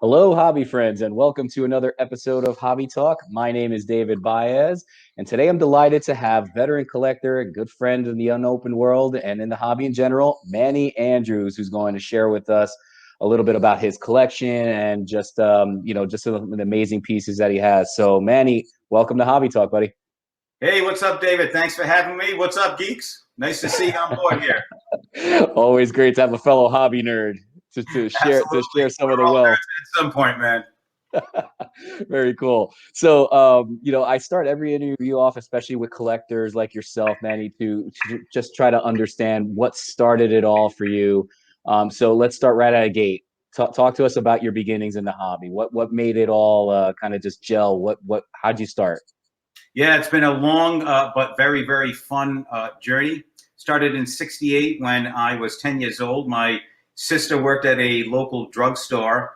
Hello, hobby friends, and welcome to another episode of Hobby Talk. My name is David Baez, and today I'm delighted to have veteran collector, a good friend in the unopened world and in the hobby in general, Manny Andrews, who's going to share with us a little bit about his collection and just some of the amazing pieces that he has. So, Manny, welcome to Hobby Talk, buddy. Hey, what's up, David? Thanks for having me. What's up, geeks? Nice to see you on board here. Always great to have a fellow hobby nerd to share Absolutely. some of We're the all wealth. nerds at some point, man. Very cool. So, I start every interview off, especially with collectors like yourself, Manny, to just try to understand what started it all for you. So let's start right out of the gate. Talk to us about your beginnings in the hobby. What made it all kind of just gel? How'd you start? Yeah, it's been a long but very, very fun journey. Started in '68 when I was 10 years old. My sister worked at a local drugstore,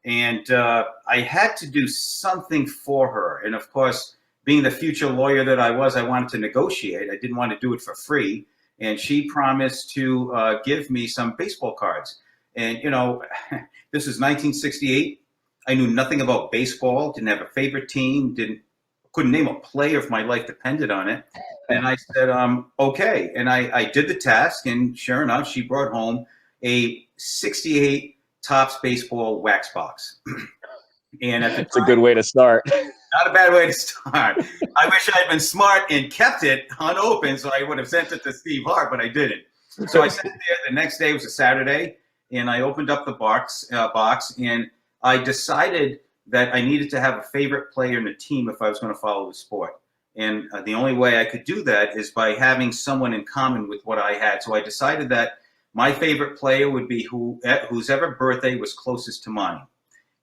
and I had to do something for her. And of course, being the future lawyer that I was, I wanted to negotiate. I didn't want to do it for free. And she promised to give me some baseball cards. And, this is 1968. I knew nothing about baseball, didn't have a favorite team, couldn't name a player if my life depended on it. And I said, okay. And I did the task, and sure enough, she brought home a '68 Topps baseball wax box. And at the It's a time, good way to start. not a bad way to start. I wish I'd been smart and kept it unopened, so I would have sent it to Steve Hart, but I didn't. So I sat there. The next day was a Saturday, and I opened up the box, and I decided that I needed to have a favorite player in the team if I was going to follow the sport. And the only way I could do that is by having someone in common with what I had. So I decided that my favorite player would be whose ever birthday was closest to mine.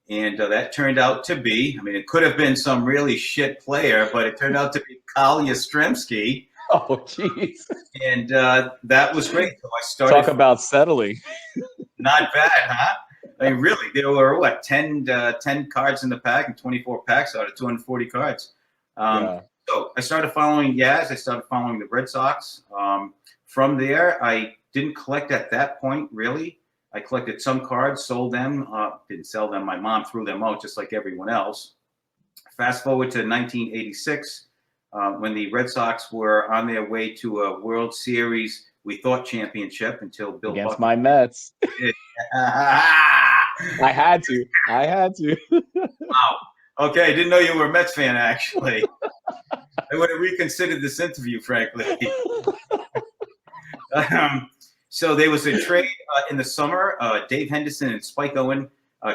And that turned out to be, I mean, it could have been some really shit player, but it turned out to be Kyle Yastrzemski. Oh, jeez. And that was great. So I Talk started, about settling. not bad, huh? I mean, really, there were what, 10 cards in the pack and 24 packs out of 240 cards. Yeah. So I started following Yaz. I started following the Red Sox. From there, I didn't collect at that point, really. I collected some cards, sold them, didn't sell them. My mom threw them out just like everyone else. Fast forward to 1986, when the Red Sox were on their way to a World Series, we thought championship until Bill Against Buckner my Mets. did. I had to. I had to. Wow. Okay, I didn't know you were a Mets fan, actually. I would have reconsidered this interview, frankly. So there was a trade in the summer. Dave Henderson and Spike Owen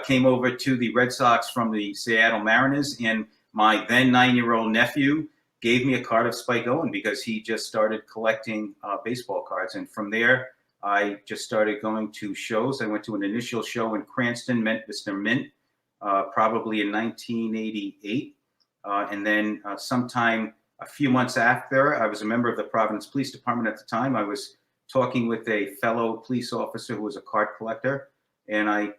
came over to the Red Sox from the Seattle Mariners, and my then 9-year-old nephew gave me a card of Spike Owen because he just started collecting baseball cards. And from there, I just started going to shows. I went to an initial show in Cranston, met Mr. Mint, probably in 1988. And then sometime a few months after, I was a member of the Providence Police Department at the time. I was talking with a fellow police officer who was a card collector, and I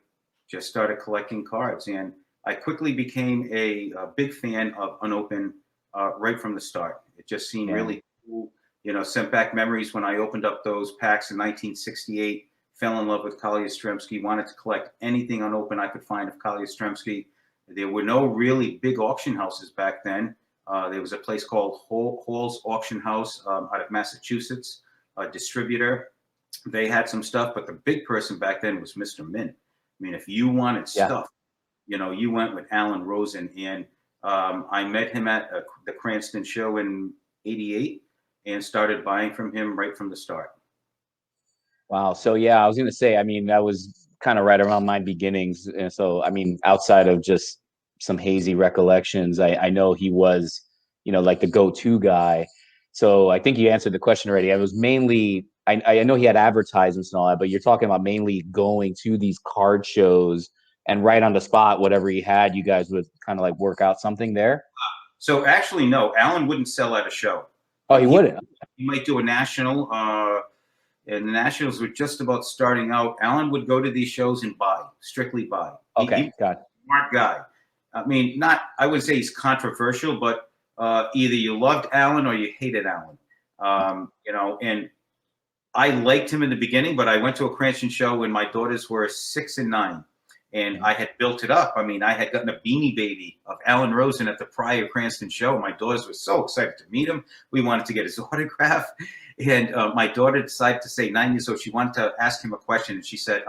just started collecting cards. And I quickly became a big fan of unopened right from the start. It just seemed really cool. Sent back memories when I opened up those packs in 1968, fell in love with Kyle Yastrzemski, wanted to collect anything unopened I could find of Kyle Yastrzemski. There were no really big auction houses back then. There was a place called Hall's Auction House out of Massachusetts, a distributor. They had some stuff, but the big person back then was Mr. Mint. I mean, if you wanted stuff, you went with Alan Rosen. And I met him at the Cranston show in '88 and started buying from him right from the start. Wow. So yeah, I was gonna say, I mean, that was kind of right around my beginnings. And so, I mean, outside of just some hazy recollections, I know he was, like the go-to guy. So I think you answered the question already. I was mainly, I know he had advertisements and all that, but you're talking about mainly going to these card shows and right on the spot, whatever he had, you guys would kind of like work out something there. So actually, no, Alan wouldn't sell at a show. Oh, he wouldn't. He might do a national. And the Nationals were just about starting out. Alan would go to these shows and buy, strictly buy. Okay, got it. Smart guy. I mean, I would say he's controversial, but either you loved Alan or you hated Alan. And I liked him in the beginning, but I went to a Cranston show when my daughters were 6 and 9. and I had built it up. I mean, I had gotten a Beanie Baby of Alan Rosen at the Pryor Cranston show. My daughters were so excited to meet him. We wanted to get his autograph. And my daughter decided to say, 9 years old, she wanted to ask him a question. And she said,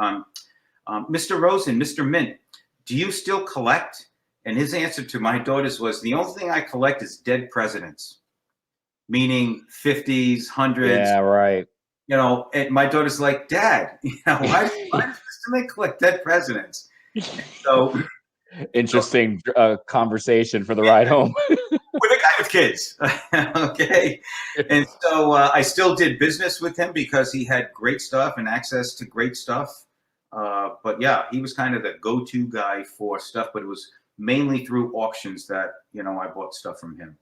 Mr. Rosen, Mr. Mint, do you still collect? And his answer to my daughters was, the only thing I collect is dead presidents, meaning 50s, 100s. Yeah, right. You know, and my daughter's like, Dad, you know, why does Mr. Mint collect dead presidents? So interesting conversation for the ride home. with a guy with kids. Okay. And so I still did business with him because he had great stuff and access to great stuff. But yeah, he was kind of the go-to guy for stuff, but it was mainly through auctions that, you know, I bought stuff from him.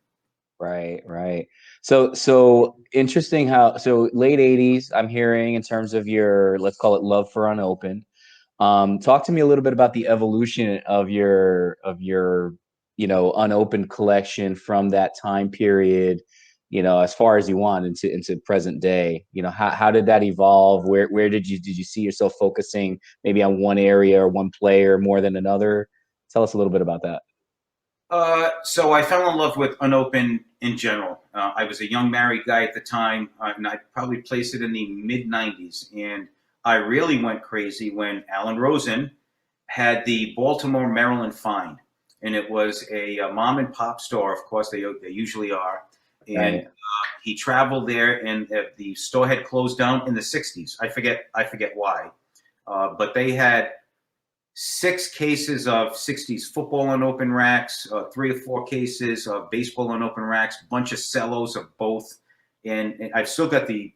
Right, right. So interesting how, so late 80s, I'm hearing in terms of your, let's call it love for unopened. Talk to me a little bit about the evolution of your, you know, unopened collection from that time period, you know, as far as you want into present day. You know, how did that evolve? Where did you see yourself focusing maybe on one area or one player more than another? Tell us a little bit about that. So I fell in love with unopened in general. I was a young married guy at the time, and I probably placed it in the mid 90s. And I really went crazy when Alan Rosen had the Baltimore, Maryland find. And it was a mom and pop store, of course, they usually are. And Right. he traveled there, and the store had closed down in the 60s. I forget why. But they had 6 cases of 60s football on open racks, 3 or 4 cases of baseball on open racks, bunch of cellos of both, and I've still got the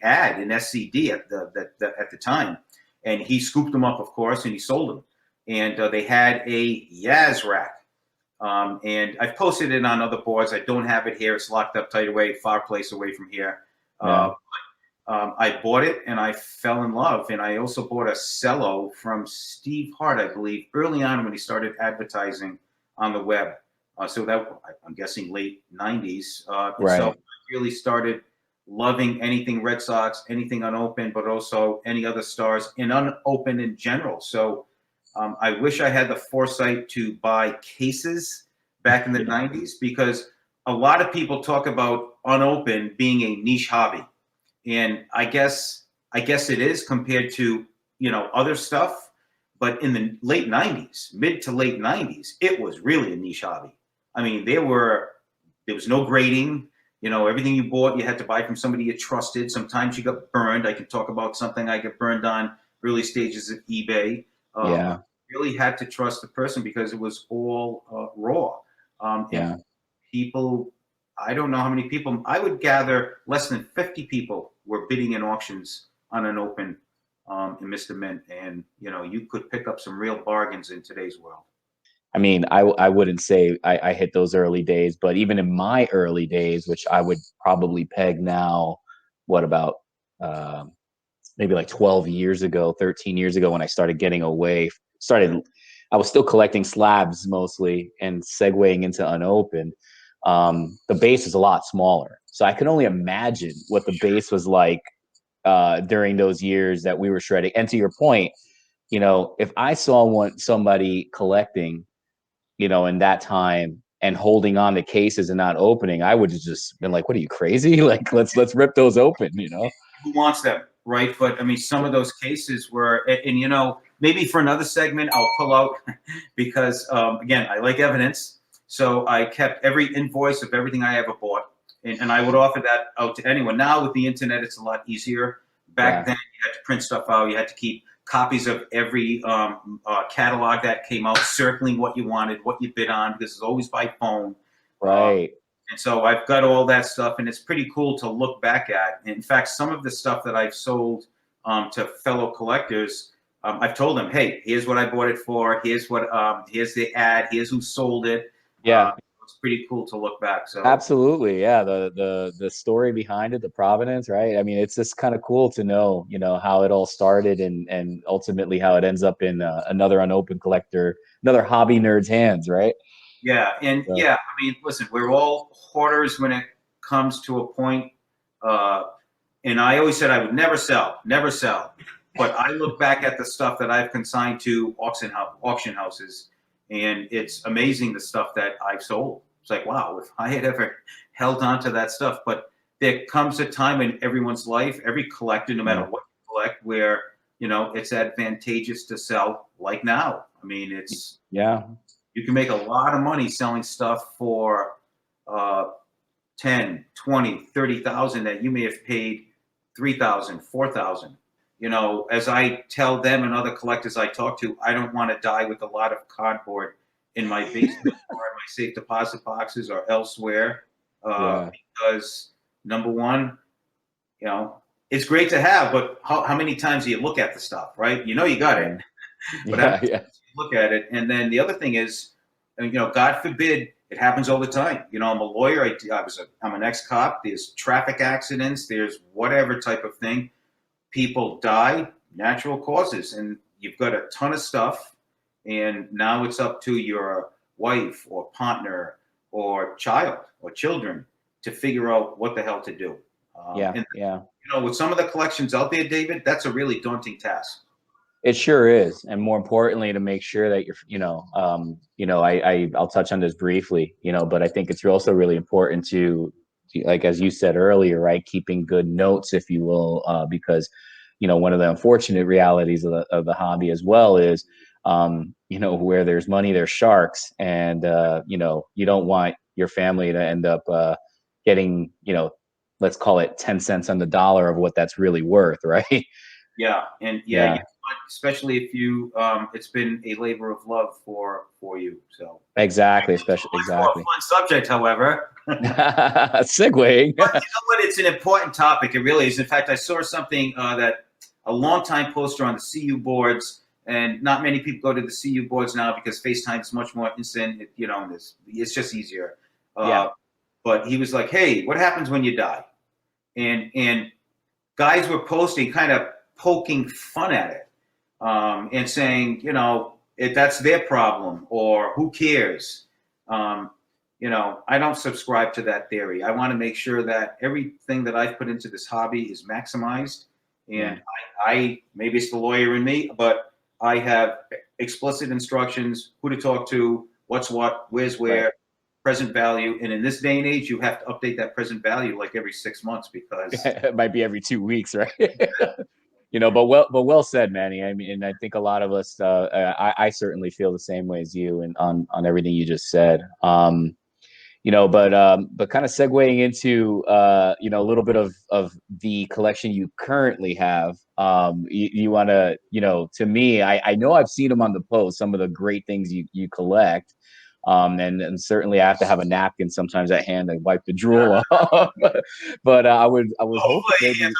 ad in SCD at the time, and he scooped them up, of course, and he sold them, and they had a Yaz rack, and I've posted it on other boards. I don't have it here; it's locked up tight away, far place away from here. Yeah. I bought it and I fell in love. And I also bought a cello from Steve Hart, I believe, early on when he started advertising on the web. So that, I'm guessing, late 90s. Right. So I really started loving anything Red Sox, anything unopened, but also any other stars and unopened in general. So I wish I had the foresight to buy cases back in the 90s, because a lot of people talk about unopened being a niche hobby. And I guess it is compared to, you know, other stuff, but in the late 90s, mid to late 90s, it was really a niche hobby. I mean, there was no grading, you know, everything you bought, you had to buy from somebody you trusted. Sometimes you got burned. I can talk about something I got burned on early stages of eBay. Yeah. Really had to trust the person because it was all raw. Yeah. And people, I don't know how many people, I would gather less than 50 people were bidding in auctions on an open in Mr. Mint. And, you know, you could pick up some real bargains in today's world. I mean, I wouldn't say I hit those early days, but even in my early days, which I would probably peg now, what about um, maybe like 12 years ago, 13 years ago, when I started getting away, I was still collecting slabs mostly and segueing into unopened. The base is a lot smaller. So I can only imagine what the base was like during those years that we were shredding. And to your point, you know, if I saw somebody collecting, you know, in that time and holding on to cases and not opening, I would have just been like, what are you, crazy? Like, let's rip those open, you know? Who wants them, right? But I mean, some of those cases were, and you know, maybe for another segment, I'll pull out because, again, I like evidence. So I kept every invoice of everything I ever bought. And I would offer that out to anyone. Now with the internet, it's a lot easier. Back then, you had to print stuff out. You had to keep copies of every catalog that came out, circling what you wanted, what you bid on, because it's always by phone. Right. And so I've got all that stuff, and it's pretty cool to look back at. In fact, some of the stuff that I've sold to fellow collectors, I've told them, hey, here's what I bought it for. Here's the ad. Here's who sold it. Yeah. It's pretty cool to look back. So Absolutely. Yeah. The story behind it, the provenance, right? I mean, it's just kind of cool to know, you know, how it all started and ultimately how it ends up in another unopened collector, another hobby nerd's hands, right? yeah, and So, yeah, I mean, listen, we're all hoarders when it comes to a point. And I always said I would never sell, never sell. But I look back at the stuff that I've consigned to auction houses, and it's amazing the stuff that I've sold. It's like, wow, if I had ever held on to that stuff. But there comes a time in everyone's life, every collector, no matter what you collect, where, you know, it's advantageous to sell, like now. I mean, it's, you can make a lot of money selling stuff for 10, 20, 30,000 that you may have paid 3,000, 4,000. You know, as I tell them and other collectors I talk to, I don't want to die with a lot of cardboard in my basement or in my safe deposit boxes or elsewhere. Because number one, you know, it's great to have, but how many times do you look at the stuff, right? You know, you got it, but you look at it. And then the other thing is, you know, God forbid, it happens all the time. You know, I'm a lawyer. I'm an ex-cop. There's traffic accidents. There's whatever type of thing. People die, natural causes, and you've got a ton of stuff. And now it's up to your wife or partner or child or children to figure out what the hell to do. You know, with some of the collections out there, David, that's a really daunting task. It sure is, and more importantly, to make sure that you're, I'll touch on this briefly, you know, but I think it's also really important to, like as you said earlier, right, keeping good notes, if you will, because, you know, one of the unfortunate realities of the hobby as well is, you know, where there's money, there's sharks, and you know, you don't want your family to end up getting, you know, let's call it 10 cents on the dollar of what that's really worth, right? Yeah, and you, especially if you, it's been a labor of love for you. So exactly, especially a fun subject, however. Segueing. But you know what? It's an important topic. It really is. In fact, I saw something that a longtime poster on the CU boards, and not many people go to the CU boards now because FaceTime is much more instant. You know, it's just easier. But he was like, "Hey, what happens when you die?" And guys were posting, kind of poking fun at it, and saying, you know, that's their problem, or who cares? You know, I don't subscribe to that theory. I want to make sure that everything that I've put into this hobby is maximized. And I maybe it's the lawyer in me, but I have explicit instructions, who to talk to, what's what, where's where, present value. And in this day and age, you have to update that present value like every 6 months, because it might be every 2 weeks, right? You know, but well said, Manny. I mean, and I think a lot of us, I certainly feel the same way as you, and on everything you just said. You know, but kind of segueing into you know, a little bit of the collection you currently have. You want to, you know, to me, I know I've seen them on the post, some of the great things you collect. And certainly I have to have a napkin sometimes at hand to wipe the drool off. But I was hoping maybe.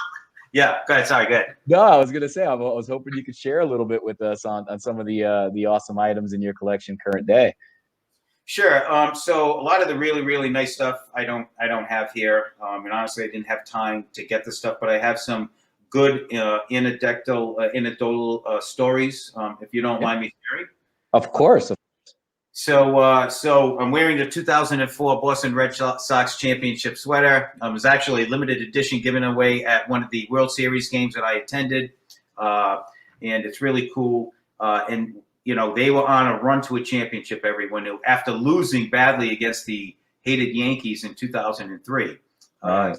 Yeah, go ahead. Sorry, go ahead. No, I was gonna say I was hoping you could share a little bit with us on some of the awesome items in your collection current day. Sure. So a lot of the really, really nice stuff I don't have here, and honestly, I didn't have time to get the stuff, but I have some good anecdotal stories, if you don't mind me sharing. Of course. So I'm wearing the 2004 Boston Red Sox championship sweater. It was actually a limited edition given away at one of the World Series games that I attended, and it's really cool. And you know, they were on a run to a championship, everyone knew, after losing badly against the hated Yankees in 2003. And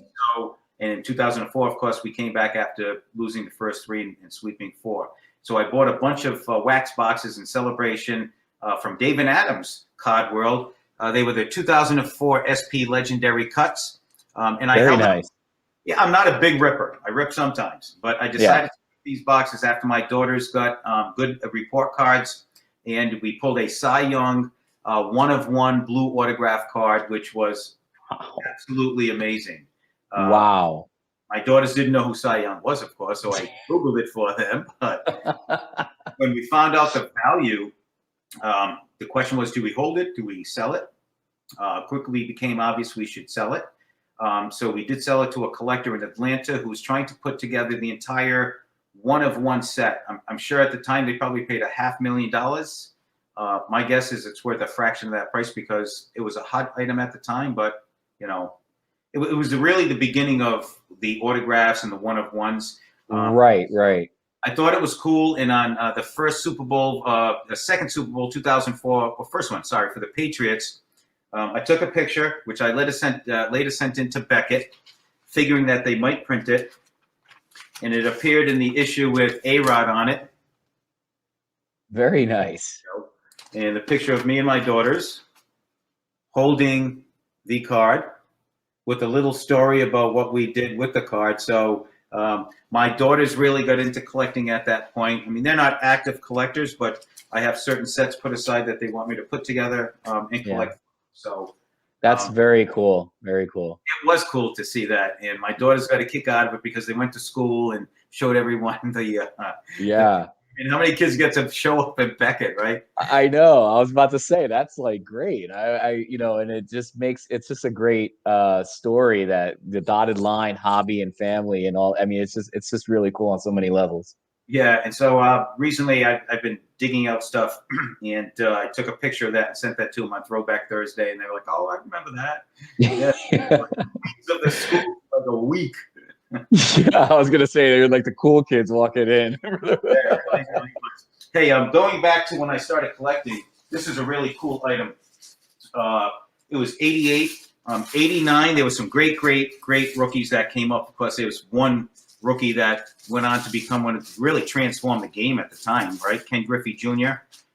in 2004, of course, we came back after losing the first 3 and sweeping 4. So I bought a bunch of wax boxes in celebration from David Adams Card World. They were the 2004 SP Legendary Cuts. And I Very nice. Yeah, I'm not a big ripper. I rip sometimes, but I decided to these boxes after my daughters got good report cards, and we pulled a Cy Young 1-of-1 blue autograph card, which was absolutely amazing. Wow. My daughters didn't know who Cy Young was, of course, so I Googled it for them. But when we found out the value, the question was, do we hold it? Do we sell it? Quickly became obvious we should sell it. So we did sell it to a collector in Atlanta who was trying to put together the entire 1-of-1 set. I'm sure at the time they probably paid $500,000. My guess is it's worth a fraction of that price because it was a hot item at the time. But you know, it was really the beginning of the autographs and the 1-of-1s. Right. I thought it was cool. And on the first Super Bowl, the second Super Bowl, 2004, or first one, sorry, for the Patriots, I took a picture, which I later sent in to Beckett, figuring that they might print it. And it appeared in the issue with A-Rod on it. Very nice. And the picture of me and my daughters holding the card with a little story about what we did with the card. So my daughters really got into collecting at that point. I mean, they're not active collectors, but I have certain sets put aside that they want me to put together and collect. Yeah. So that's very cool. Very cool. It was cool to see that. And my daughters got a kick out of it because they went to school and showed everyone the yeah. And how many kids get to show up at Beckett, right? I know. I was about to say that's like great. And it just makes it's just a great story that the dotted line, hobby and family and all. I mean, it's just really cool on so many levels. Yeah, and so recently I've been digging out stuff, and I took a picture of that and sent that to them on Throwback Thursday, and they were like, "Oh, I remember that." Yeah, of the school for like a week. Yeah, I was gonna say they're like the cool kids walking in. Hey, going back to when I started collecting, this is a really cool item. It was 88, 89. There was some great rookies that came up because there was one rookie that went on to become one of really transformed the game at the time, right? Ken Griffey Jr.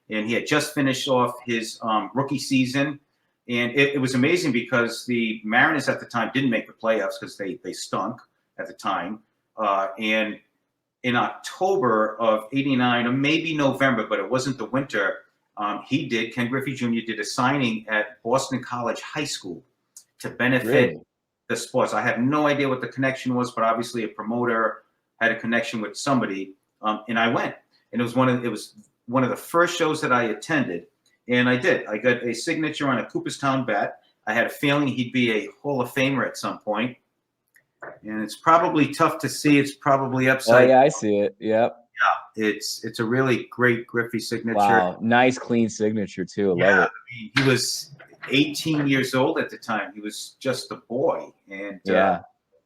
And he had just finished off his rookie season. And it was amazing because the Mariners at the time didn't make the playoffs because they stunk at the time. And in October of 89, or maybe November, but it wasn't the winter, Ken Griffey Jr. did a signing at Boston College High School to benefit the sports. I have no idea what the connection was, but obviously a promoter had a connection with somebody, and I went. And it was one of the first shows that I attended, and I did. I got a signature on a Cooperstown bat. I had a feeling he'd be a Hall of Famer at some point. And it's probably tough to see. It's probably upside. Oh yeah, I see it. Yep. Yeah, it's a really great Griffey signature. Wow, nice clean signature too. I love it. I mean, he was 18 years old at the time. He was just a boy, and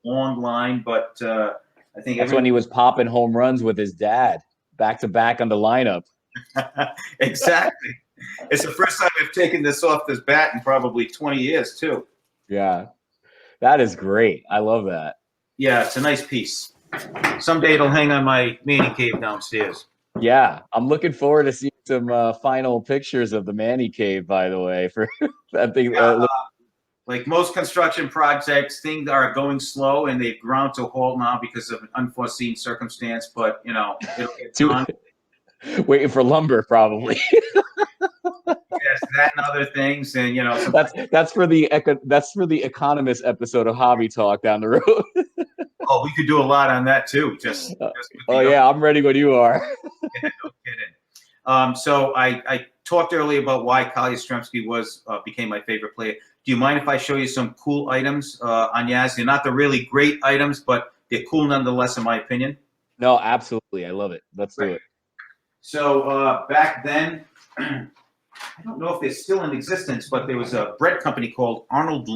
long line. But I think that's when he was popping home runs with his dad, back to back on the lineup. Exactly. It's the first time I've taken this off this bat in probably 20 years too. Yeah. That is great. I love that. Yeah, it's a nice piece. Someday it'll hang on my Manny cave downstairs. Yeah, I'm looking forward to seeing some final pictures of the Manny cave, by the way. For I think, like most construction projects, things are going slow and they've ground to a halt now because of an unforeseen circumstance. But it'll get done. Waiting for lumber, probably. Yes, that and other things, and that's for the Economist episode of Hobby Talk down the road. Oh, we could do a lot on that too. Yeah, I'm ready when you are. Yeah, no kidding. So I talked earlier about why Kyle Yastrzemski became my favorite player. Do you mind if I show you some cool items on Yaz? They're not the really great items, but they're cool nonetheless, in my opinion. No, absolutely, I love it. Let's do it. So back then, I don't know if they're still in existence, but there was a bread company called Arnold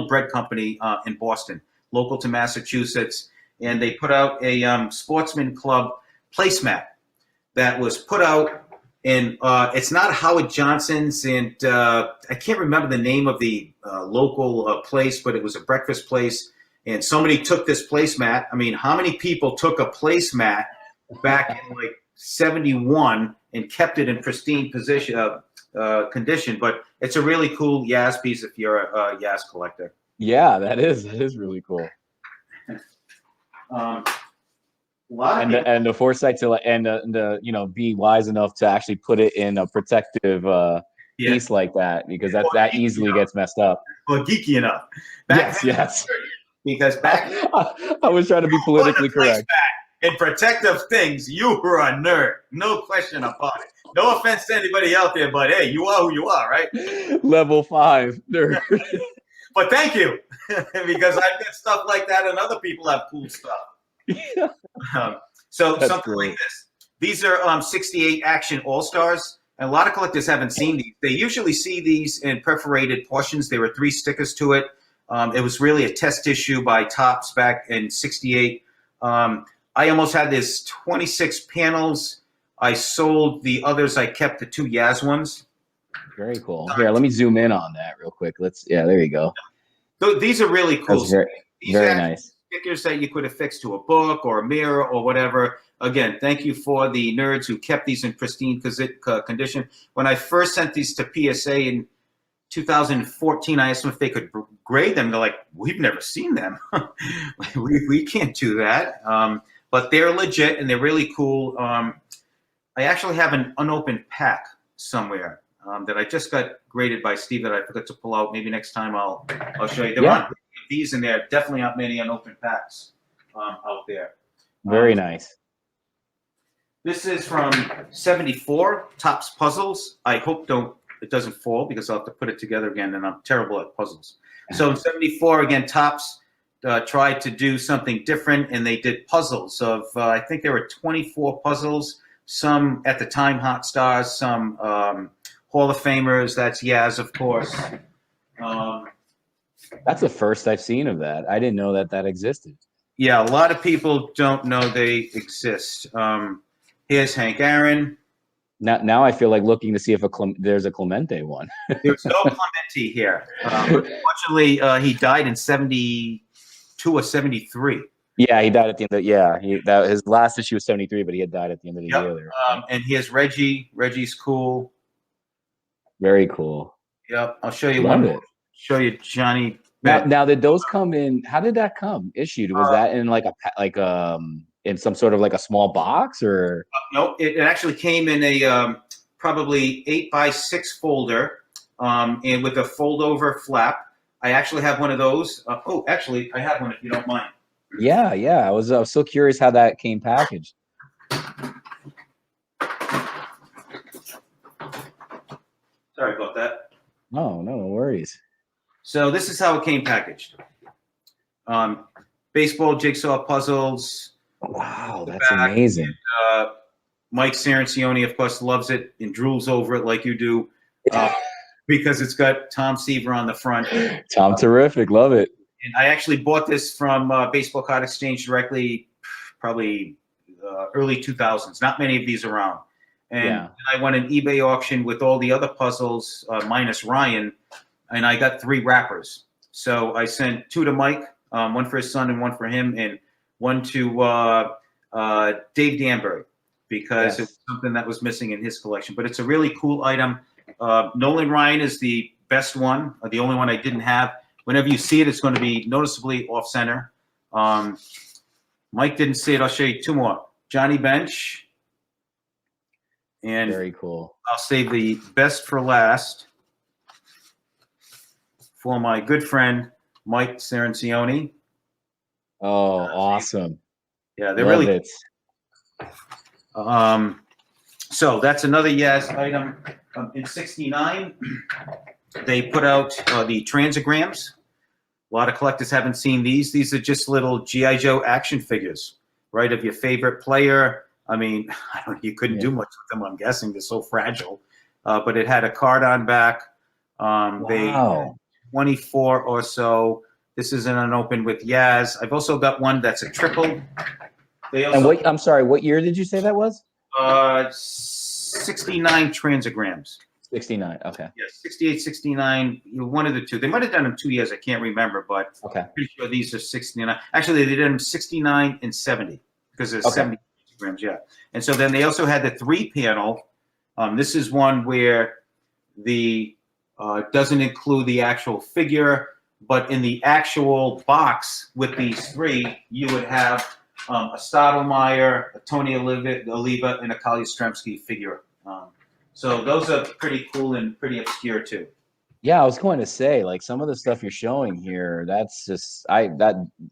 Bread Company in Boston, local to Massachusetts, and they put out a Sportsman Club placemat that was put out in it's not Howard Johnson's, and I can't remember the name of the local place, but it was a breakfast place, and somebody took this placemat. I mean, how many people took a placemat back in like 71 and kept it in pristine condition? But it's a really cool Yaz piece if you're a Yaz collector. Yeah, that is really cool. And the foresight to be wise enough to actually put it in a protective piece like that, because that easily gets messed up. Well, geeky enough. Yes. Because back I was trying to be politically correct. In protective things, you were a nerd. No question about it. No offense to anybody out there, but hey, you are who you are, right? Level 5 nerd. But thank you, because I've got stuff like that, and other people have cool stuff. Yeah. So that's something great. Like this. These are 68 Action All-Stars. And a lot of collectors haven't seen these. They usually see these in perforated portions. There were 3 stickers to it. It was really a test issue by Topps back in 68. I almost had this 26 panels. I sold the others. I kept the 2 Yaz ones. Very cool. Here, let me zoom in on that real quick. Yeah, there you go. These are really cool. That's very are nice. stickers that you could affix to a book or a mirror or whatever. Again, thank you for the nerds who kept these in pristine condition. When I first sent these to PSA in 2014, I asked them if they could grade them. They're like, we've never seen them. we can't do that. But they're legit and they're really cool. I actually have an unopened pack somewhere that I just got graded by Steve that I forgot to pull out. Maybe next time I'll show you. There aren't these in there. Definitely not many unopened packs out there. Very nice. This is from '74, Topps Puzzles. I hope it doesn't fall because I'll have to put it together again, and I'm terrible at puzzles. So in '74, again, Topps tried to do something different, and they did puzzles of, I think there were 24 puzzles, some at the time hot stars, some Hall of Famers. That's Yaz, of course. That's the first I've seen of that. I didn't know that existed. Yeah, a lot of people don't know they exist. Here's Hank Aaron. Now I feel like looking to see if there's a Clemente one. There's no Clemente here. Unfortunately, he died in '72 or '73. Yeah, he died at the end of his last issue was '73, but he had died at the end of the year there. And here's Reggie. Reggie's cool. Very cool. Yep, I'll show you Love one. it. Show you Johnny. Now did those come in? How did that come issued? Was that in in some sort of like a small box or? No, it actually came in a probably 8x6 folder, and with a fold-over flap. I actually have one of those. Actually, I have one if you don't mind. Yeah. I was so curious how that came packaged. Sorry about that. No worries. So this is how it came packaged. Baseball jigsaw puzzles. Wow, that's amazing. And, Mike Cerancione, of course, loves it and drools over it like you do, because it's got Tom Seaver on the front. Tom, terrific, love it. And I actually bought this from Baseball Card Exchange directly, probably early 2000s. Not many of these around. And I won an eBay auction with all the other puzzles, minus Ryan, and I got 3 wrappers. So I sent 2 to Mike, one for his son and one for him, and one to Dave Danbury, because it was something that was missing in his collection. But it's a really cool item. Nolan Ryan is the best one, the only one I didn't have. Whenever you see it, it's going to be noticeably off-center. Mike didn't see it. I'll show you 2 more. Johnny Bench. And very cool. I'll save the best for last for my good friend, Mike Cerancione. Oh, awesome. Yeah, they're Love really it. So that's another item. In '69, they put out the transigrams. A lot of collectors haven't seen these. These are just little G.I. Joe action figures, right, of your favorite player. I mean, you couldn't do much with them, I'm guessing. They're so fragile. But it had a card on back. They had 24 or so. This is an unopened with Yaz. I've also got one that's a triple. I'm sorry, what year did you say that was? 69 transigrams. 69, okay. Yeah, 68, 69, one of the two. They might have done them 2 years, I can't remember, but I'm pretty sure these are 69. Actually, they did them 69 and 70 because there's 70 grams, And so then they also had the 3-panel. This is one where the doesn't include the actual figure, but in the actual box with these 3, you would have a Stottlemyre, a Tony Oliva, and a Kali Yastrzemski figure. So those are pretty cool and pretty obscure too. Yeah, I was going to say, like, some of the stuff you're showing here, that's just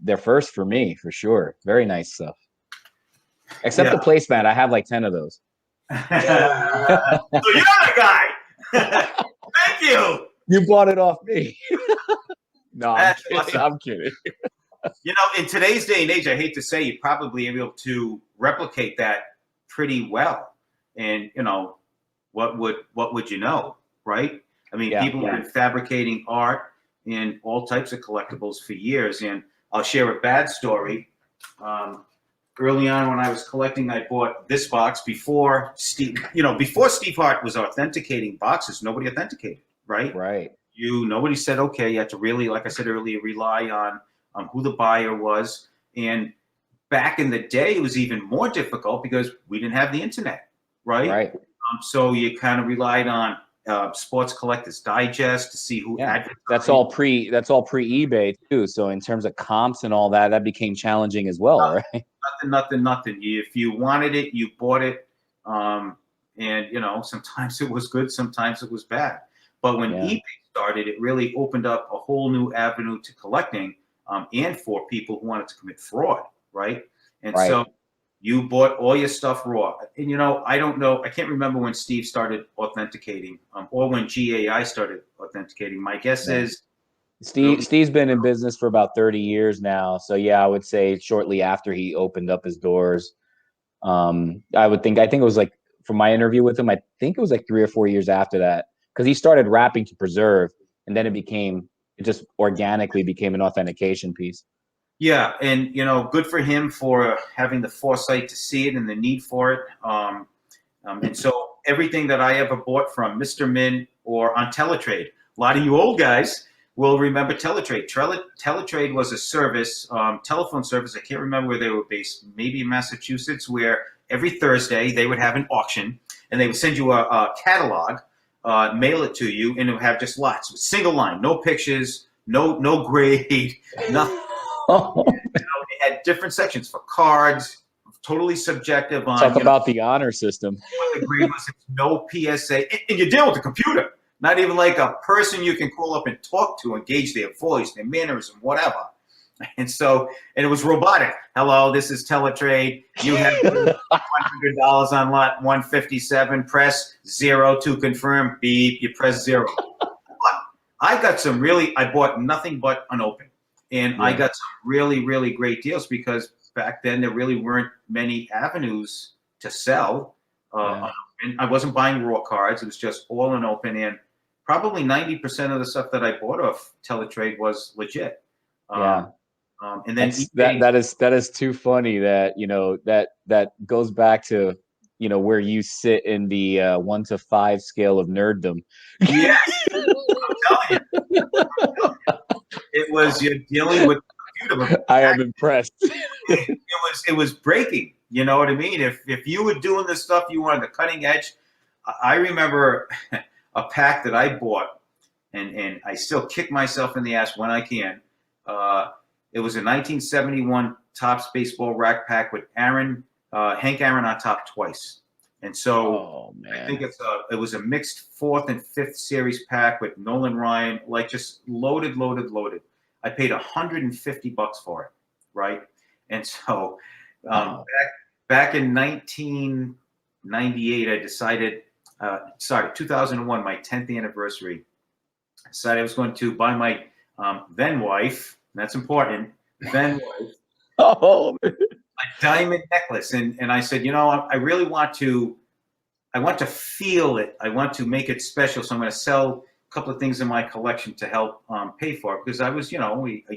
they're first for me for sure. Very nice stuff. Except the placemat, I have like 10 of those. So you're the guy. Thank you. You bought it off me. No, I'm kidding. Awesome. I'm kidding. In today's day and age, I hate to say, you'd probably be able to replicate that pretty well. And what would you know, right? I mean, people have been fabricating art and all types of collectibles for years. And I'll share a bad story. early on when I was collecting, I bought this box before Steve. Before Steve Hart was authenticating boxes, nobody authenticated, right? Right. Nobody said, okay, you had to really, like I said earlier, rely on who the buyer was. And back in the day, it was even more difficult because we didn't have the internet, right? Right. So you kind of relied on Sports Collectors Digest to see who advertised. That's all pre eBay too. So in terms of comps and all that, that became challenging as well, right? Nothing. If you wanted it, you bought it. And sometimes it was good, sometimes it was bad. But when eBay started, it really opened up a whole new avenue to collecting, and for people who wanted to commit fraud, right? And so you bought all your stuff raw. And I don't know, I can't remember when Steve started authenticating, or when GAI started authenticating. My guess is Steve's been in business for about 30 years now. So yeah, I would say shortly after he opened up his doors. I think it was like, from my interview with him, I think it was like 3 or 4 years after that, because he started wrapping to preserve, and then it just organically became an authentication piece. Yeah, and good for him for having the foresight to see it and the need for it. And so everything that I ever bought from Mr. Min or on Teletrade, a lot of you old guys will remember Teletrade. Teletrade was a service, telephone service. I can't remember where they were based, maybe in Massachusetts, where every Thursday they would have an auction, and they would send you a catalog, mail it to you, and it would have just lots, single line, no pictures, no grade, nothing. They had different sections for cards, totally subjective on. Talk about the honor system. What the grade was, no PSA, and you're dealing with the computer, not even like a person you can call up and talk to, engage their voice, their mannerism, whatever. And it was robotic. Hello, this is Teletrade. You have $100 on lot 157. Press 0 to confirm. Beep. You press 0. But I bought nothing but unopened. And I got some really, really great deals because back then there really weren't many avenues to sell. And I wasn't buying raw cards. It was just all unopened. And probably 90% of the stuff that I bought off Teletrade was legit. And then that is too funny that that goes back to where you sit in the 1 to 5 scale of nerddom. Yes, I'm telling you. It was, you're dealing with the computer. I am impressed. It was breaking. You know what I mean? If you were doing this stuff, you were on the cutting edge. I remember a pack that I bought, and I still kick myself in the ass when I can. It was a 1971 Topps baseball rack pack with Hank Aaron on top twice. And so I think it was a mixed 4th and 5th series pack with Nolan Ryan, like just loaded. I paid $150 for it, right? And so back in 1998, I decided, 2001, my 10th anniversary, I decided I was going to buy my then wife, and that's important, then wife, a diamond necklace. And I said, I really want to feel it. I want to make it special. So I'm going to sell a couple of things in my collection to help pay for it, because I was, a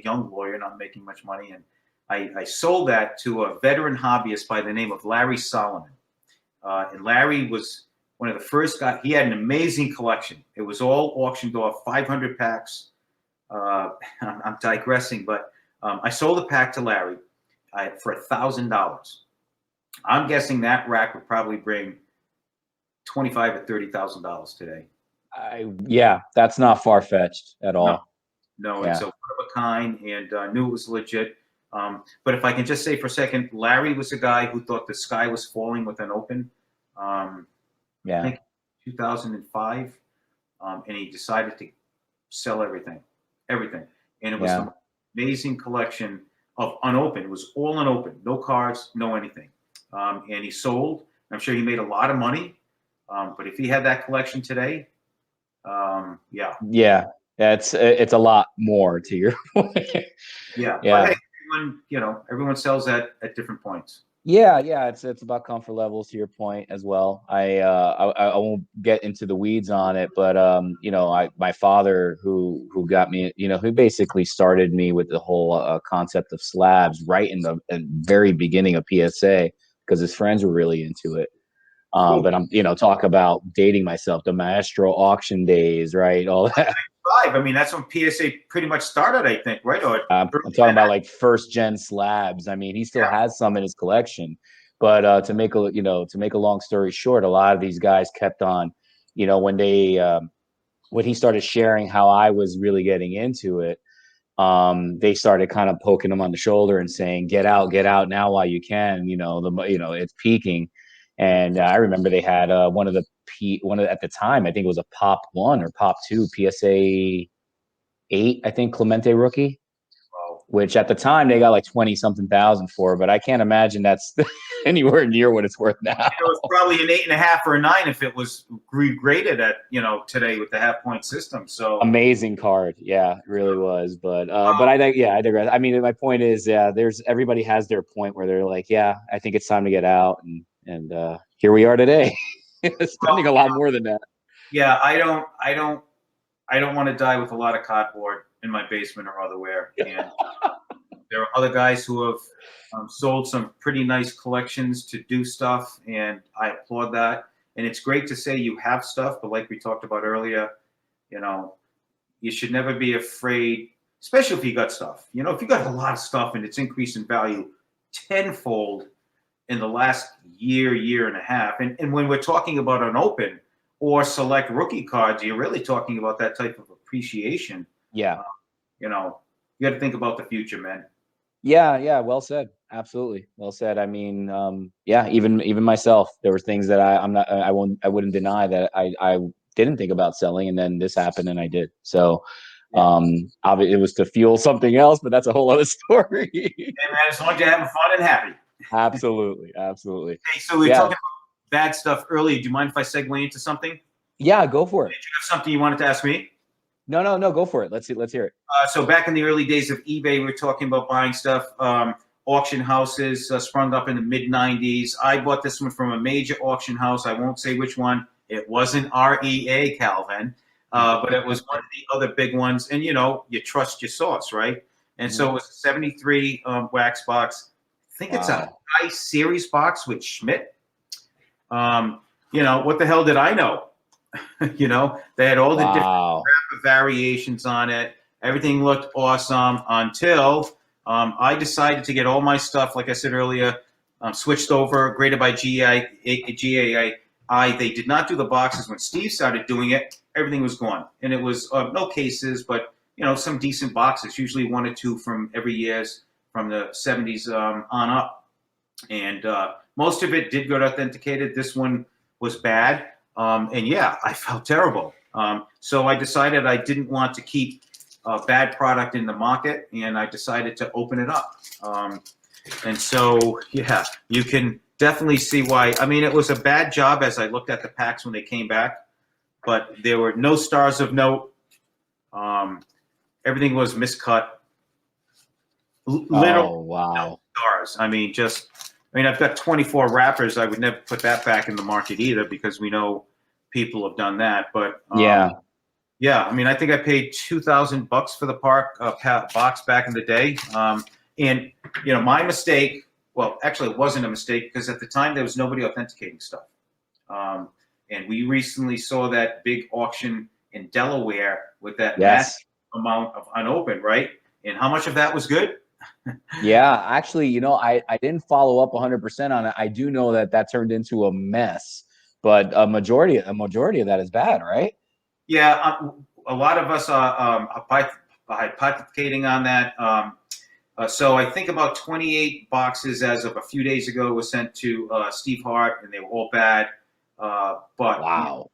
young lawyer, not making much money. And I sold that to a veteran hobbyist by the name of Larry Solomon. And Larry was one of the first guys. He had an amazing collection. It was all auctioned off, 500 packs. I'm digressing, but I sold a pack to Larry for $1,000. I'm guessing that rack would probably bring $25,000 or $30,000 today. That's not far fetched at all. No, it's a one of a kind, and knew it was legit. But if I can just say for a second, Larry was a guy who thought the sky was falling with an open. I think 2005, and he decided to sell everything, and it was an amazing collection of unopened. It was all unopened, no cards, no anything. And he sold. I'm sure he made a lot of money. But if he had that collection today, it's a lot more to your point. But hey, everyone sells at different points. Yeah, it's about comfort levels to your point as well. I won't get into the weeds on it, but you know, my father who got me, you know, who basically started me with the whole concept of slabs right in the very beginning of PSA because his friends were really into it. Cool. But I'm, you know, talk about dating myself, the Maestro auction days, right? All that. Five. I mean, that's when PSA pretty much started, I think, right? Or I'm talking about like first gen slabs. I mean, he still yeah. has some in his collection, but to make a to make a long story short, a lot of these guys kept on, you know, when he started sharing how I was really getting into it, they started kind of poking him on the shoulder and saying, get out now while you can. You know, it's peaking. And I remember they had one of at the time, I think it was a Pop One or Pop Two PSA 8, I think Clemente rookie, Well, which at the time they got like 20 something thousand for, but I can't imagine that's anywhere near what it's worth now. it was probably an 8.5 or a 9 if it was regraded at today with the half point system. So Amazing card. Yeah, it really was. But I think, yeah, I digress. I mean, my point is, yeah, there's everybody has their point where they're like, yeah, I think it's time to get out. And here we are today, well, spending a lot more than that. yeah, I don't want to die with a lot of cardboard in my basement or otherwhere. And there are other guys who have sold some pretty nice collections to do stuff, and I applaud that. And it's great to say you have stuff, but like we talked about earlier, you know, you should never be afraid, especially if you got stuff. If you got a lot of stuff and it's increased in value tenfold in the last year and a half. And when we're talking about an open or select rookie cards, you're really talking about that type of appreciation. Yeah. Uh, you know, you got to think about the future, man. Yeah. Well said. Absolutely. Well said. I mean, yeah, even myself, there were things that I wouldn't deny that I didn't think about selling, and then this happened and I did. So, Yeah. it was to fuel something else, but that's a whole other story. Hey, man, as long as you're having fun and happy. Absolutely. Hey, so we were Yeah. talking about bad stuff earlier. Do you mind if I segue into something? Did Yeah, go for it. you have something you wanted to ask me? No, go for it. Let's hear it. So back in the early days of eBay, we were talking about buying stuff. Auction houses sprung up in the mid '90s. I bought this one from a major auction house. I won't say which one. It wasn't REA, Calvin, but it was one of the other big ones. And you trust your source, right? And so it was a '73 wax box. I think it's a Wow. high series box with Schmidt. What the hell did I know? They had all the different Wow. variations on it. Everything looked awesome until I decided to get all my stuff, like I said earlier, switched over, graded by GAI. They did not do the boxes. When Steve started doing it, everything was gone. And it was no cases, but some decent boxes, usually one or two from every year's from the '70s on up. And most of it did get authenticated. This one was bad. And yeah, I felt terrible. So I decided I didn't want to keep a bad product in the market, and I decided to open it up. And so, yeah, you can definitely see why. I mean, it was a bad job as I looked at the packs when they came back, but there were no stars of note. Everything was miscut. Literally Oh, no wow. stars. I've got 24 wrappers. I would never put that back in the market either because we know people have done that. But Yeah. yeah, I think I paid $2,000 for the box back in the day. And my mistake. Well, actually, it wasn't a mistake because at the time there was nobody authenticating stuff. And we recently saw that big auction in Delaware with that massive Yes. amount of unopened, right? And how much of that was good? Yeah, actually, I didn't follow up 100% on it. I do know that turned into a mess, but a majority of that is bad, right? Yeah, a lot of us are hypothecating on that. So I think about 28 boxes as of a few days ago was sent to Steve Hart, and they were all bad. But Wow.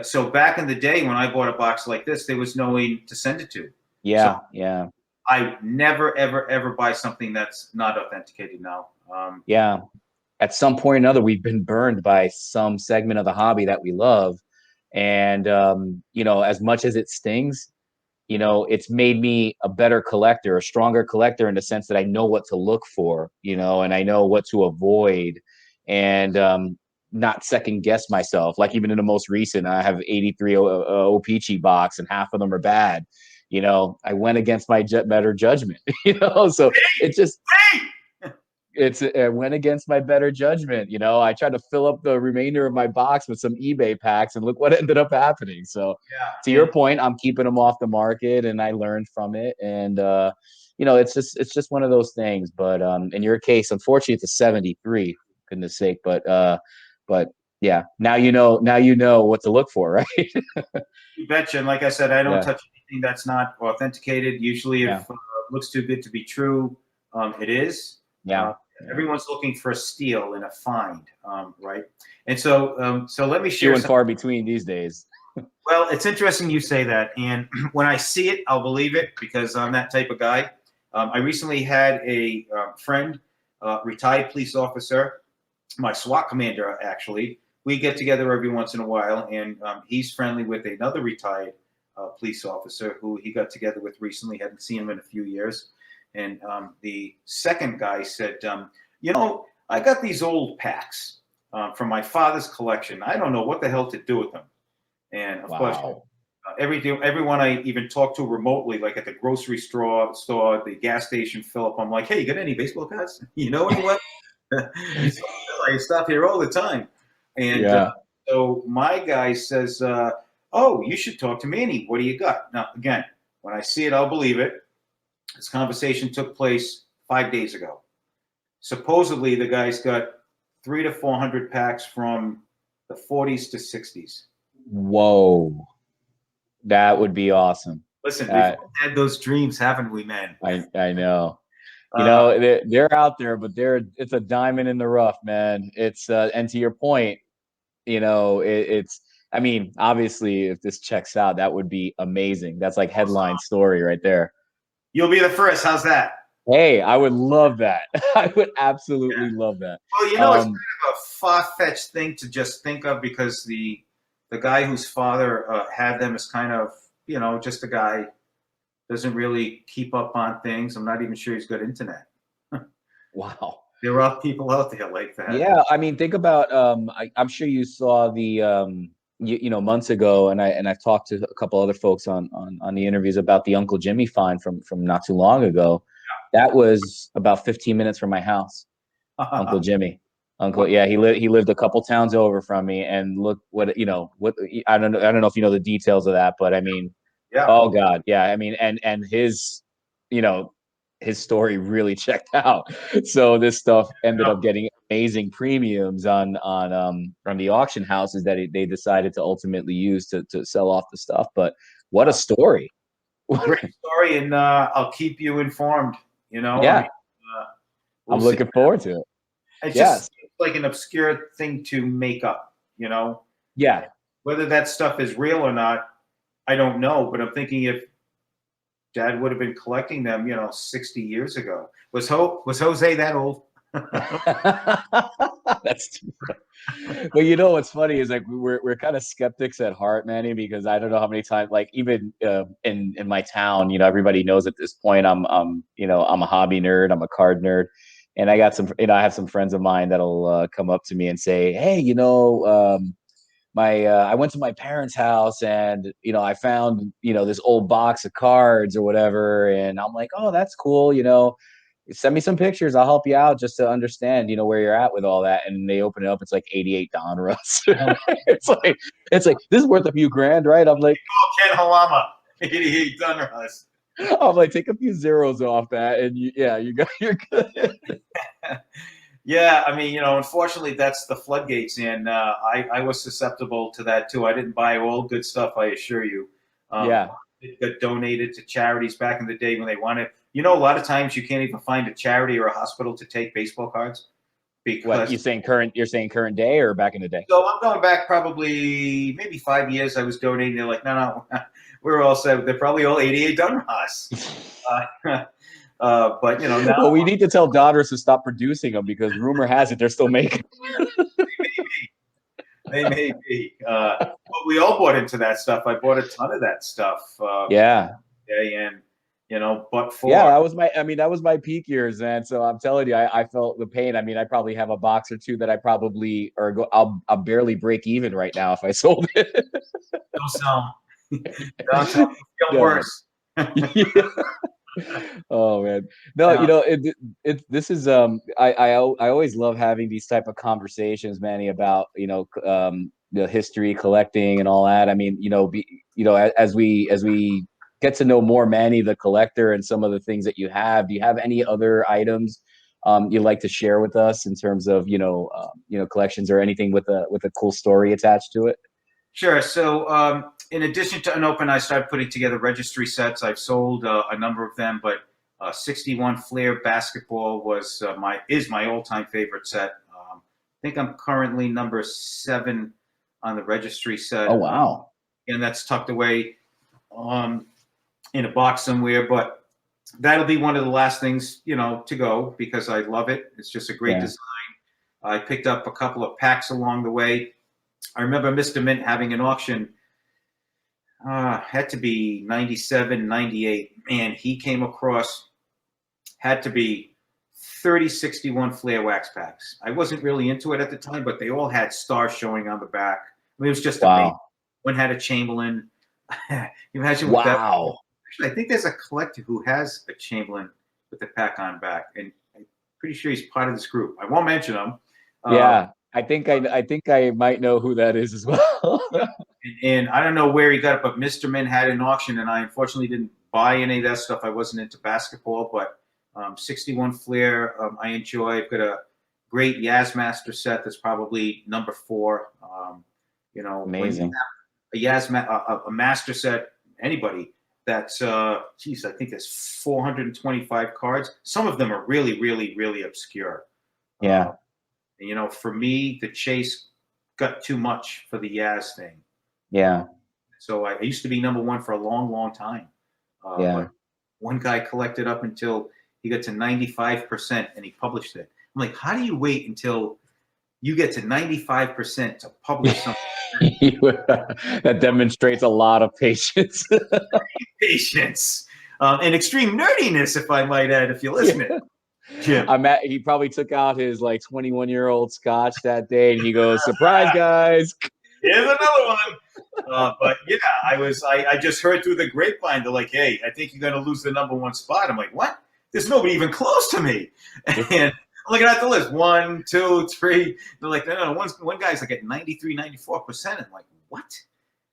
so back in the day when I bought a box like this, there was no one to send it to. So Yeah. I never, ever, ever buy something that's not authenticated now. Yeah. At some point or another, we've been burned by some segment of the hobby that we love. And as much as it stings, you know, it's made me a better collector, a stronger collector in the sense that I know what to look for, you know, and I know what to avoid, and not second guess myself. Like even in the most recent, I have 83 O-Pee-Chee box and half of them are bad. You know, I went against my better judgment, you know, so it just, it went against my better judgment. You know, I tried to fill up the remainder of my box with some eBay packs, and look what ended up happening. So, to Yeah. your point, I'm keeping them off the market, and I learned from it. And you know, it's just one of those things. But in your case, unfortunately, it's a 73. Goodness sake, but yeah, now you know what to look for, right? You betcha. And like I said, I don't Yeah, touch anything that's not authenticated. Usually, if yeah, it looks too good to be true, it is. yeah, Uh, Everyone's looking for a steal and a find, right? And so let me few share and some. far between these days. Well, it's interesting you say that. And when I see it, I'll believe it because I'm that type of guy. I recently had a friend, retired police officer, my SWAT commander, actually. We get together every once in a while, and he's friendly with another retired police officer who he got together with recently. Hadn't seen him in a few years. And the second guy said, you know, I got these old packs from my father's collection. I don't know what the hell to do with them. And of course, Wow. everyone I even talk to remotely, like at the grocery store, the gas station, Philip, I'm like, hey, you got any baseball cards? You know anyone? I stop here all the time. And Yeah. so my guy says, oh, you should talk to Manny. What do you got? Now, again, when I see it, I'll believe it. This conversation took place 5 days ago. Supposedly, the guy's got 300 to 400 packs from the 40s to 60s. Whoa. That would be awesome. Listen, we've Uh, all had those dreams, haven't we, man? I know. You Uh, know, they're out there, but it's a diamond in the rough, man. It's and to your point, you know, it's I mean, obviously if this checks out, that would be amazing. That's like headline story right there. you'll be the first. How's that? Hey, I would love that. I would Yeah. absolutely love that. Well, you know, it's kind Um, of a far-fetched thing to just think of because the guy whose father had them is kind of, you know, just a guy doesn't really keep up on things. I'm not even sure he's got internet. wow. There are people out there like that. Yeah, I mean, think about I'm sure you saw the you know, months ago, and I've talked to a couple other folks on the interviews about the Uncle Jimmy find from not too long ago. That was about 15 minutes from my house. Uncle Jimmy. Uncle, yeah, he lived a couple towns over from me, and look what, you know, what I don't know if you know the details of that, but I mean, Yeah. oh God, yeah, I mean, and his, you know, his story really checked out. So this stuff ended No. up getting amazing premiums on the auction houses that they decided to ultimately use to sell off the stuff. But what a story! Great story, and I'll keep you informed. You know, I mean, Yeah, uh, we'll I'm see. looking forward to it. It's just Yes, like an obscure thing to make up, you know. yeah, Whether that stuff is real or not, I don't know. But I'm thinking if Dad would have been collecting them, you know, 60 years ago. Was Jose that old? that's too funny. But you know what's funny is like we're kind of skeptics at heart, Manny, because I don't know how many times, like even in my town, you know, everybody knows at this point I'm you know, I'm a hobby nerd, I'm a card nerd, and I got some, you know, I have some friends of mine that'll come up to me and say, hey, you know, my I went to my parents' house and, you know, I found, you know, this old box of cards or whatever, and I'm like, oh, that's cool, you know, send me some pictures, I'll help you out just to understand, you know, where you're at with all that. And they open it up, it's like 88 Donruss. It's like this is worth a few grand, right? Ken Halama. He done us. I'm like, take a few zeros off that, and you're good. Yeah, I mean, you know, unfortunately, that's the floodgates, and I was susceptible to that too. I didn't buy all good stuff, I assure you. Um, Yeah. it got donated to charities back in the day when they wanted. You know, a lot of times you can't even find a charity or a hospital to take baseball cards What because. you saying current? You're saying current day or back in the day? So I'm going back probably maybe 5 years. I was donating. They're like, no, we're all set. They're probably all 88 done us. But you know now. Well, we need to tell daughters to stop producing them because rumor has it they're still making. They may be. But we all bought into that stuff. I bought a ton of that stuff. Yeah. Okay, and but Yeah, for that was my peak years, man. So I'm telling you, I felt the pain. I mean, I probably have a box or two that I probably I'll barely break even right now if I sold it. don't sell, don't sell, you feel No. worse. Oh man, no, Yeah, this is I always love having these type of conversations, Manny, about the history, collecting, and all that. I mean, as we get to know more Manny the collector and some of the things that you have, do you have any other items you'd like to share with us in terms of collections or anything with a cool story attached to it? sure. So, in addition to Unopen, I started putting together registry sets. I've sold a number of them, but 61 Flair basketball is my all-time favorite set. I think I'm currently number 7 on the registry Oh set, wow. and that's tucked away um, in a box somewhere. But that'll be one of the last things to go because I love it. It's just a great Yeah. design. I picked up a couple of packs along the way. I remember Mr. Mint having an auction. Had to be 97, 98. Man, he came across, had to be 30, 61 Flair wax packs. I wasn't really into it at the time, but they all had stars showing on the back. I mean, it was just amazing. Wow. One had a Chamberlain. You imagine what that. Wow. Actually, I think there's a collector who has a Chamberlain with the pack on back, and I'm pretty sure he's part of this group. I won't mention him. Yeah, I think I might know who that is as well. And I don't know where he got it, but Mr. Min had an auction, and I unfortunately didn't buy any of that stuff. I wasn't into basketball, but 61 Flair, I enjoy. I've got a great Yazmaster set that's probably number 4. When you Amazing. have a master set, anybody that's, geez, I think there's 425 cards. Some of them are really, really, really obscure. Yeah. For me, the chase got too much for the Yaz thing. Yeah. So I used to be number 1 for a long, long time. Yeah. But one guy collected up until he got to 95% and he published it. I'm like, how do you wait until you get to 95% to publish something? That demonstrates a lot of patience. Patience and extreme nerdiness, if I might add, if you're listening. Jim. He probably took out his like 21-year-old scotch that day and he goes, "Surprise, guys." Here's another one. But yeah, I just heard through the grapevine, they're like, hey, I think you're going to lose the number 1 spot. I'm like, what? There's nobody even close to me. And I'm looking at the list. 1, 2, 3. They're like, no. One guy's like at 93, 94%. I'm like, what?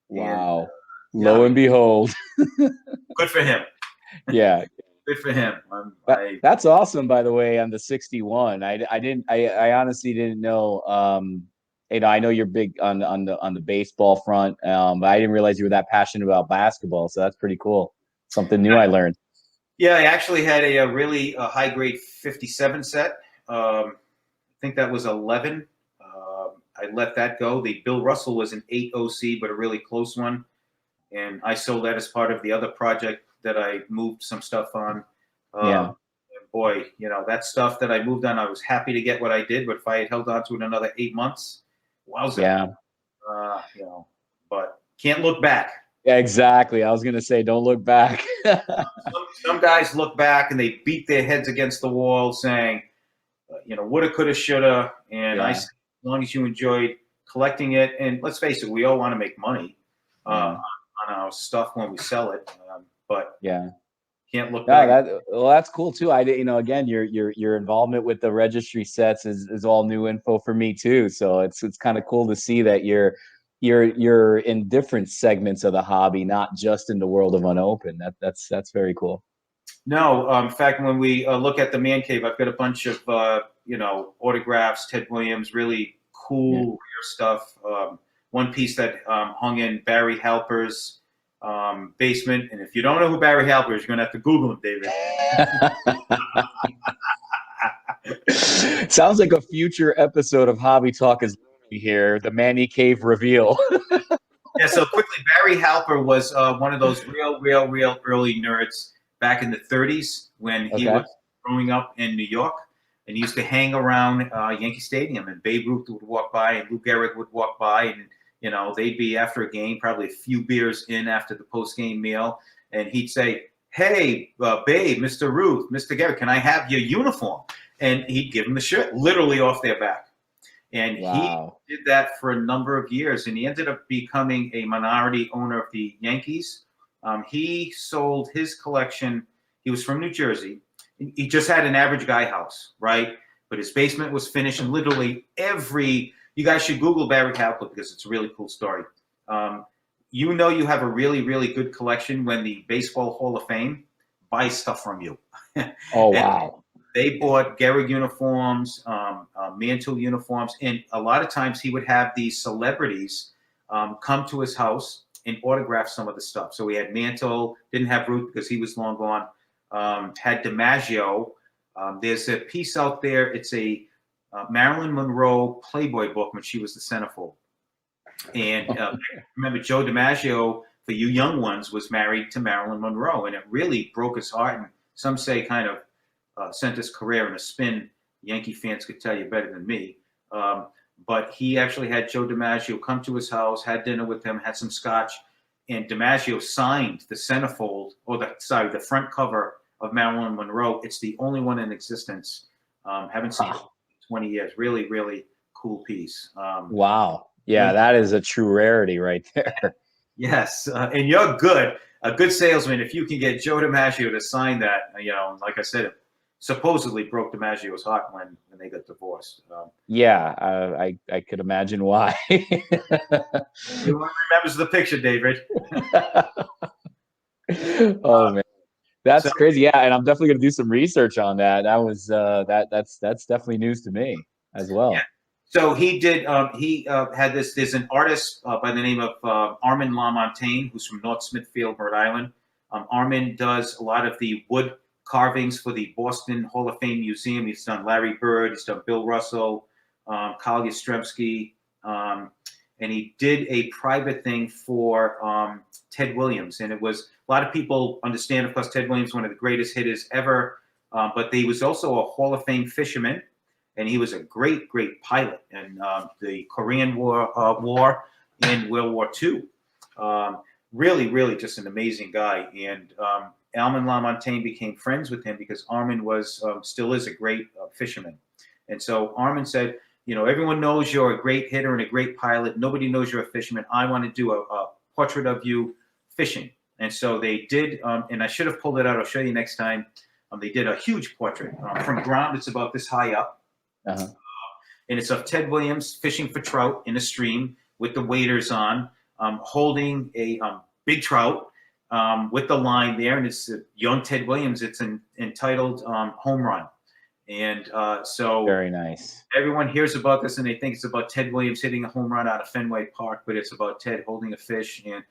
Wow. And, Lo and behold. good for him. Yeah. Good for him. That's awesome, by the way, on the 61. I honestly didn't know. I know you're big on the baseball front, but I didn't realize you were that passionate about basketball. So that's pretty cool. Something new I learned. Yeah, I actually had a really high grade 57 set. I think that was 11. I let that go. The Bill Russell was an 8 OC, but a really close one. And I sold that as part of the other project that I moved some stuff on. Yeah. Boy, that stuff that I moved on, I was happy to get what I did, but if I had held on to it another 8 months, wowza. Yeah. But can't look back. Yeah, exactly. I was gonna say, don't look back. Some guys look back and they beat their heads against the wall, saying, woulda, coulda, shoulda. And I, as long as you enjoyed collecting it, and let's face it, we all want to make money on our stuff when we sell it, but yeah. Can't look back. That's cool too. Again, your involvement with the registry sets is all new info for me too. So it's kind of cool to see that you're in different segments of the hobby, not just in the world of unopened. That's very cool. No, in fact, when we look at the man cave, I've got a bunch of autographs, Ted Williams, really cool rare stuff. One piece that hung in Barry Halper's basement, and if you don't know who Barry Halper is, you're gonna have to Google him, David. Sounds like a future episode of Hobby Talk is here. The Manny Cave reveal. Yeah. So quickly, Barry Halper was one of those real early nerds back in the 30s when he was growing up in New York, and he used to hang around Yankee Stadium, and Babe Ruth would walk by, and Lou Gehrig would walk by, and You know, they'd be after a game, probably a few beers in after the post-game meal, and he'd say, "Hey, babe, Mr. Ruth, Mr. Gary, can I have your uniform?" And he'd give them the shirt, literally off their back. And he Wow. did that for a number of years, and he ended up becoming a minority owner of the Yankees. He sold his collection. He was from New Jersey. He just had an average guy house, right? But his basement was finished, and literally you guys should Google Barry Kaplan because it's a really cool story. You know you have a really, really good collection when the Baseball Hall of Fame buys stuff from you. Oh, And wow. they bought Gehrig uniforms, Mantle uniforms, and a lot of times he would have these celebrities come to his house and autograph some of the stuff. So we had Mantle, didn't have Ruth because he was long gone. Had DiMaggio. There's a piece out there. It's a Marilyn Monroe Playboy book when she was the centerfold. And remember, Joe DiMaggio, for you young ones, was married to Marilyn Monroe, and it really broke his heart. And some say kind of sent his career in a spin. Yankee fans could tell you better than me. But he actually had Joe DiMaggio come to his house, had dinner with him, had some scotch, and DiMaggio signed the centerfold, or the front cover of Marilyn Monroe. It's the only one in existence. Haven't seen it in 20 years. Really, really cool piece. Wow. Yeah, that is a true rarity right there. Yes, and you're a good salesman if you can get Joe DiMaggio to sign that. You know, like I said, it supposedly broke DiMaggio's heart when they got divorced. Yeah, I could imagine why. Everyone remembers the picture, David. Oh man, So that's crazy. Yeah, and I'm definitely gonna do some research on that. That was that's definitely news to me as yeah, well. so he did. He had this. There's an artist by the name of Armand LaMontagne, who's from North Smithfield, Rhode Island. Armand does a lot of the wood carvings for the Boston Hall of Fame Museum. He's done Larry Bird. He's done Bill Russell, Carl Yastrzemski, and he did a private thing for Ted Williams. And it was a lot of people understand, of course, Ted Williams, one of the greatest hitters ever, but he was also a Hall of Fame fisherman. And he was a great, great pilot in the Korean War and World War II. Really, really just an amazing guy. And Armand LaMontagne became friends with him because Armand was, still is a great fisherman. And so Armand said, you know, everyone knows you're a great hitter and a great pilot. Nobody knows you're a fisherman. I want to do a portrait of you fishing. And so they did, and I should have pulled it out. I'll show you next time. They did a huge portrait. From ground, it's about this high up. Uh-huh. And it's of Ted Williams fishing for trout in a stream with the waders on, holding a big trout with the line there. And it's young Ted Williams. It's entitled Home Run. And so Very nice. everyone hears about this and they think it's about Ted Williams hitting a home run out of Fenway Park, but it's about Ted holding a fish. And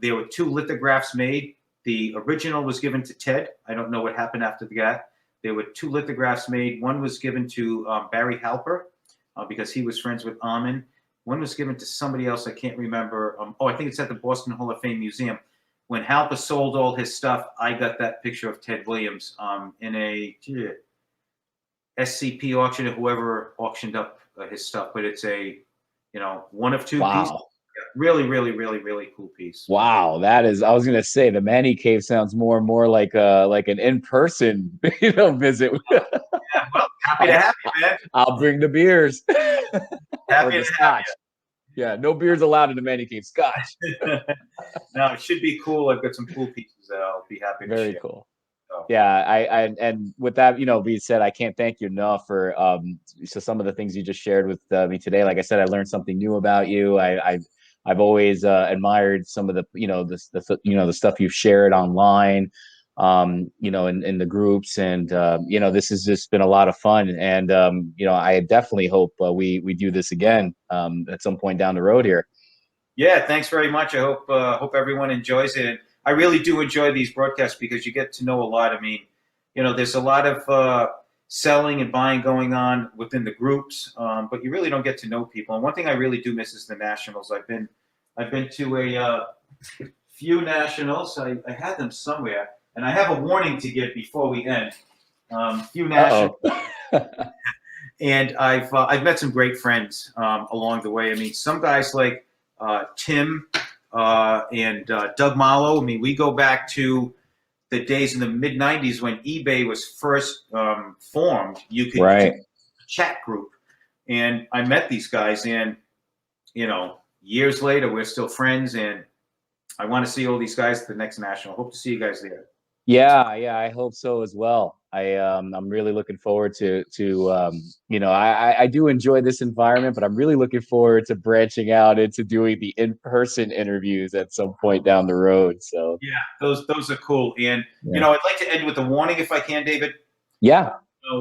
there were 2 lithographs made. The original was given to Ted. I don't know what happened after that. There were 2 lithographs made. One was given to Barry Halper because he was friends with Armand. One was given to somebody else. I can't remember. I think it's at the Boston Hall of Fame Museum. When Halper sold all his stuff, I got that picture of Ted Williams in a SCP auction or whoever auctioned up his stuff. But it's a, one of 2 pieces. Yeah, really, really, really, really cool piece. Wow, that is. I was gonna say the Manny Cave sounds more and more like an in-person visit. Yeah, well, happy to have you, man. I'll bring the beers. Happy or the to scotch. Yeah, no beers allowed in the Manny Cave. Scotch. No, it should be cool. I've got some cool pieces that I'll be happy to share. Very cool. So. Yeah, I and with that, being said, I can't thank you enough for so some of the things you just shared with me today. Like I said, I learned something new about you. I've always admired some of the the stuff you've shared online, in the groups, and this has just been a lot of fun. And I definitely hope we do this again at some point down the road here. Yeah, thanks very much. I hope everyone enjoys it. And I really do enjoy these broadcasts because you get to know a lot. I mean, there's a lot of selling and buying going on within the groups, but you really don't get to know people. And one thing I really do miss is the nationals. I've been to a few nationals. I had them somewhere, and I have a warning to give before we end. Few nationals, and I've met some great friends along the way. I mean, some guys like Tim, and Doug Mallow. I mean, we go back to the days in the mid '90s when eBay was first formed. You could Right. chat group, and I met these guys, and years later we're still friends, and I want to see all these guys at the next national. Hope to see you guys there. Yeah, I hope so as well. I'm really looking forward to I do enjoy this environment, but I'm really looking forward to branching out into doing the in-person interviews at some point down the road. So Yeah, those are cool. And yeah. I'd like to end with a warning if I can, David. Yeah.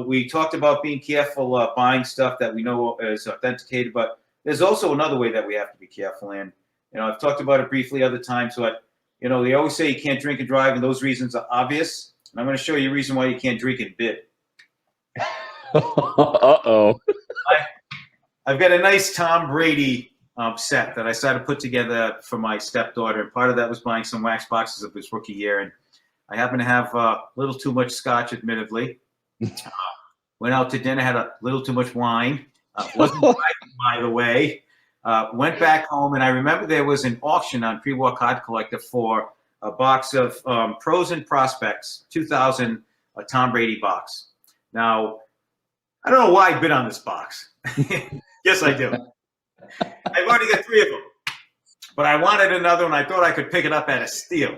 We talked about being careful buying stuff that we know is authenticated, but there's also another way that we have to be careful. And I've talked about it briefly other times, but they always say you can't drink and drive, and those reasons are obvious. And I'm going to show you a reason why you can't drink and bid. Uh-oh. I've got a nice Tom Brady set that I started to put together for my stepdaughter, and part of that was buying some wax boxes of his rookie year. And I happen to have a little too much scotch, admittedly. Went out to dinner, had a little too much wine. Wasn't driving, by the way. Went back home, and I remember there was an auction on Pre-War Card Collector for a box of Pros and Prospects 2000 Tom Brady box. Now, I don't know why I bid on this box. Yes, I do. I've already got 3 of them, but I wanted another one. I thought I could pick it up at a steal.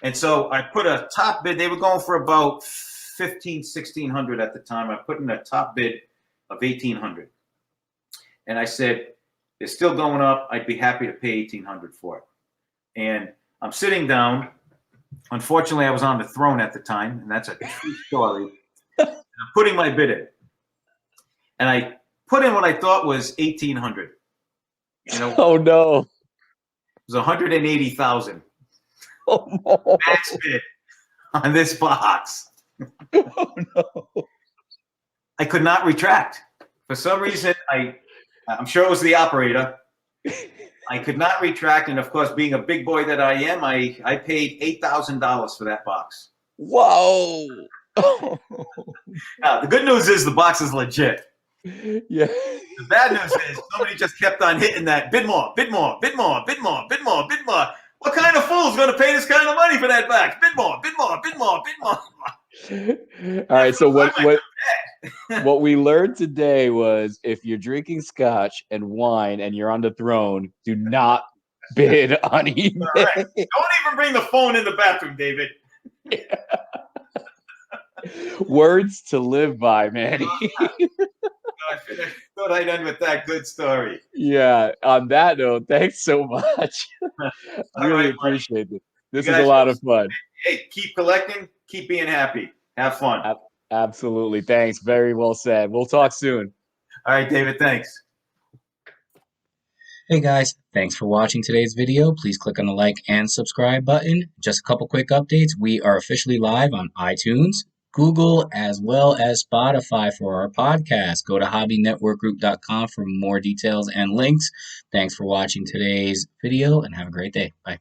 And so I put a top bid. They were going for about $1,600 at the time. I put in a top bid of $1,800. And I said, they're still going up. I'd be happy to pay $1,800 for it. And I'm sitting down. Unfortunately, I was on the throne at the time, and that's a true story. I'm putting my bid in. And I put in what I thought was $1,800. Oh no. It was $180,000. Oh no. Max bid on this box. Oh no. I could not retract. For some reason, I'm sure it was the operator. I could not retract, and of course, being a big boy that I am, I paid $8,000 for that box. Whoa. Now, the good news is the box is legit. Yeah. The bad news is somebody just kept on hitting that bid more, bid more, bid more, bid more, bid more, bid more. What kind of fool is going to pay this kind of money for that box? Bid more, bid more, bid more, bid more. All right. So what we learned today was if you're drinking scotch and wine and you're on the throne, do not bid on eBay. Right. Don't even bring the phone in the bathroom, David. Yeah. Words to live by, Manny. I thought I'd end with that good story. Yeah. On that note, thanks so much. Really appreciate it. This is a lot of fun. Hey, keep collecting, keep being happy. Have fun. Absolutely. Thanks. Very well said. We'll talk soon. All right, David. Thanks. Hey guys, thanks for watching today's video. Please click on the like and subscribe button. Just a couple quick updates. We are officially live on iTunes, Google, as well as Spotify for our podcast. Go to HobbyNetworkGroup.com for more details and links. Thanks for watching today's video and have a great day. Bye.